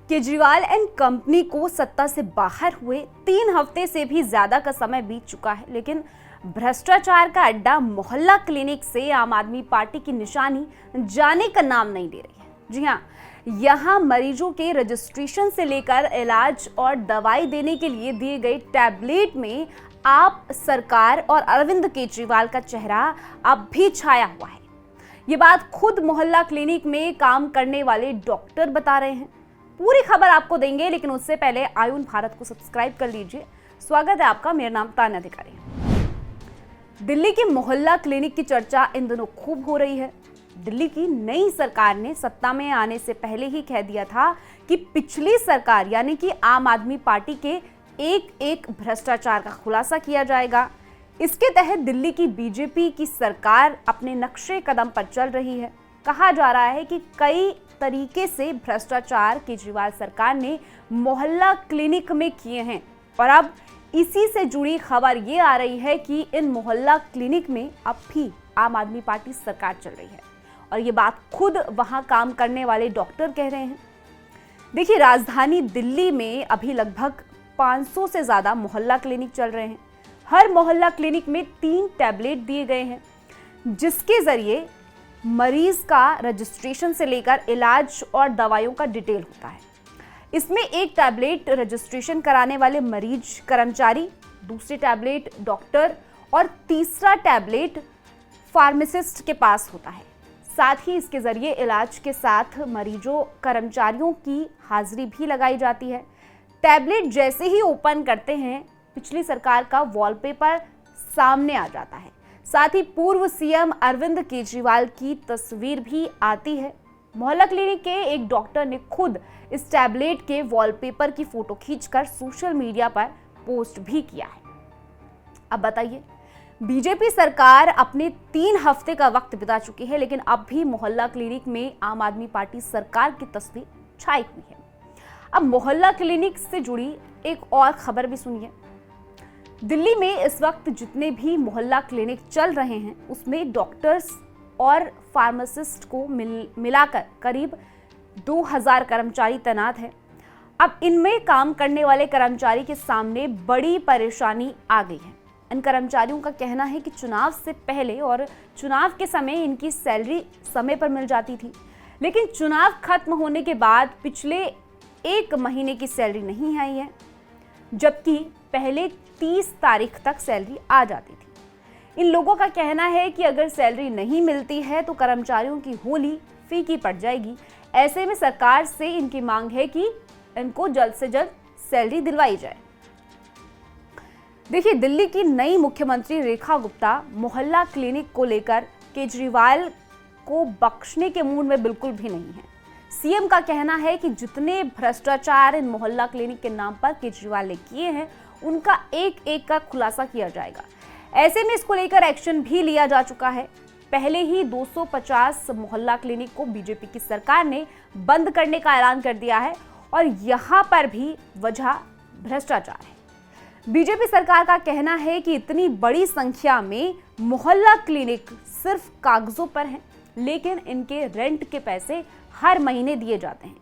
Kejriwal and company को सत्ता से बाहर हुए 3 हफ्ते से भी ज्यादा का समय बीत चुका है, लेकिन भ्रष्टाचार का अड्डा मोहल्ला क्लिनिक से आम आदमी पार्टी की निशानी जाने का नाम नहीं ले रही है। जी हाँ, यहाँ मरीजों के रजिस्ट्रेशन से लेकर इलाज और दवाई देने के लिए दिए गए टैबलेट में आप सरकार और अरविंद केजरीवाल का चेहरा अब भी छाया हुआ है। ये बात खुद मोहल्ला क्लिनिक में काम करने वाले डॉक्टर बता रहे हैं। पूरी खबर आपको देंगे, लेकिन उससे पहले आयुन भारत को सब्सक्राइब कर लीजिए। स्वागत है आपका, मेरा नाम तान्या अधिकारी है। दिल्ली के मोहल्ला क्लिनिक की चर्चा इन दिनों खूब हो रही है। दिल्ली की नई सरकार ने सत्ता में आने से पहले ही कह दिया था कि पिछली सरकार यानी कि आम आदमी पार्टी के एक भ्रष्टाचार का खुलासा किया जाएगा। इसके तहत दिल्ली की बीजेपी की सरकार अपने नक्शे कदम पर चल रही है। कहा जा रहा है कि कई तरीके से भ्रष्टाचार केजरीवाल सरकार ने मोहल्ला क्लिनिक में किए हैं और अब इसी से जुड़ी खबर ये आ रही है कि इन मोहल्ला क्लिनिक में अब भी आम आदमी पार्टी सरकार चल रही है और ये बात खुद वहां काम करने वाले डॉक्टर कह रहे हैं। देखिए, राजधानी दिल्ली में अभी लगभग 500 से ज्यादा मोहल्ला क्लिनिक चल रहे हैं। हर मोहल्ला क्लिनिक में 3 टैबलेट दिए गए हैं, जिसके जरिए मरीज का रजिस्ट्रेशन से लेकर इलाज और दवाइयों का डिटेल होता है। इसमें एक टैबलेट रजिस्ट्रेशन कराने वाले मरीज कर्मचारी, दूसरी टैबलेट डॉक्टर और तीसरा टैबलेट फार्मासिस्ट के पास होता है। साथ ही इसके जरिए इलाज के साथ मरीजों कर्मचारियों की हाजिरी भी लगाई जाती है। टैबलेट जैसे ही ओपन करते हैं, पिछली सरकार का वॉलपेपर सामने आ जाता है। साथ ही पूर्व सीएम अरविंद केजरीवाल की तस्वीर भी आती है। मोहल्ला क्लिनिक के एक डॉक्टर ने खुद इस टैबलेट के वॉलपेपर की फोटो खींचकर सोशल मीडिया पर पोस्ट भी किया है। अब बताइए, बीजेपी सरकार अपने 3 हफ्ते का वक्त बिता चुकी है, लेकिन अब भी मोहल्ला क्लिनिक में आम आदमी पार्टी सरकार की तस्वीर छाई हुई है। अब मोहल्ला क्लिनिक से जुड़ी एक और खबर भी सुनिए। दिल्ली में इस वक्त जितने भी मोहल्ला क्लिनिक चल रहे हैं, उसमें डॉक्टर्स और फार्मासिस्ट को मिलाकर करीब 2000 कर्मचारी तैनात हैं। अब इनमें काम करने वाले कर्मचारी के सामने बड़ी परेशानी आ गई है। इन कर्मचारियों का कहना है कि चुनाव से पहले और चुनाव के समय इनकी सैलरी समय पर मिल जाती थी, लेकिन चुनाव खत्म होने के बाद पिछले 1 महीने की सैलरी नहीं आई है, जबकि पहले 30 तारीख तक सैलरी आ जाती थी। इन लोगों का कहना है कि अगर सैलरी नहीं मिलती है तो कर्मचारियों की होली फीकी पड़ जाएगी। ऐसे में सरकार से इनकी मांग है कि इनको जल्द से जल्द सैलरी दिलवाई जाए। देखिए, दिल्ली की नई मुख्यमंत्री रेखा गुप्ता मोहल्ला क्लिनिक को लेकर केजरीवाल को बख्शने के मूड में बिल्कुल भी नहीं है। सीएम का कहना है कि जितने भ्रष्टाचार इन मोहल्ला क्लिनिक के नाम पर केजरीवाल ने किए हैं, उनका एक का खुलासा किया जाएगा। ऐसे में इसको लेकर एक्शन भी लिया जा चुका है। पहले ही 250 मोहल्ला क्लिनिक को बीजेपी की सरकार ने बंद करने का ऐलान कर दिया है और यहाँ पर भी वजह भ्रष्टाचार है। बीजेपी सरकार का कहना है कि इतनी बड़ी संख्या में मोहल्ला क्लिनिक सिर्फ कागजों पर हैं, लेकिन इनके रेंट के पैसे हर महीने दिए जाते हैं।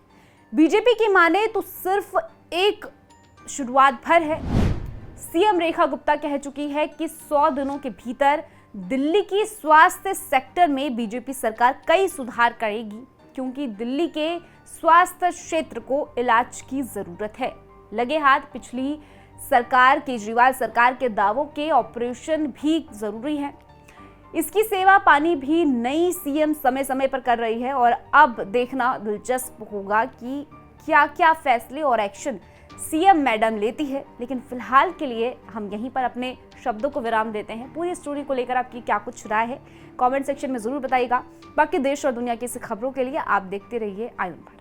बीजेपी की माने तो सिर्फ एक शुरुआत भर है। सीएम रेखा गुप्ता कह चुकी है कि 100 दिनों के भीतर दिल्ली की स्वास्थ्य सेक्टर में बीजेपी सरकार कई सुधार करेगी, क्योंकि दिल्ली के स्वास्थ्य क्षेत्र को इलाज की जरूरत है। लगे हाथ पिछली सरकार केजरीवाल सरकार के दावों के ऑपरेशन भी जरूरी है। इसकी सेवा पानी भी नई सीएम समय समय पर कर रही है और अब देखना दिलचस्प होगा कि क्या क्या फैसले और एक्शन सीएम मैडम लेती है। लेकिन फिलहाल के लिए हम यहीं पर अपने शब्दों को विराम देते हैं। पूरी स्टोरी को लेकर आपकी क्या कुछ राय है, कमेंट सेक्शन में जरूर बताइएगा। बाकी देश और दुनिया की ऐसी खबरों के लिए आप देखते रहिए आयुन भारत।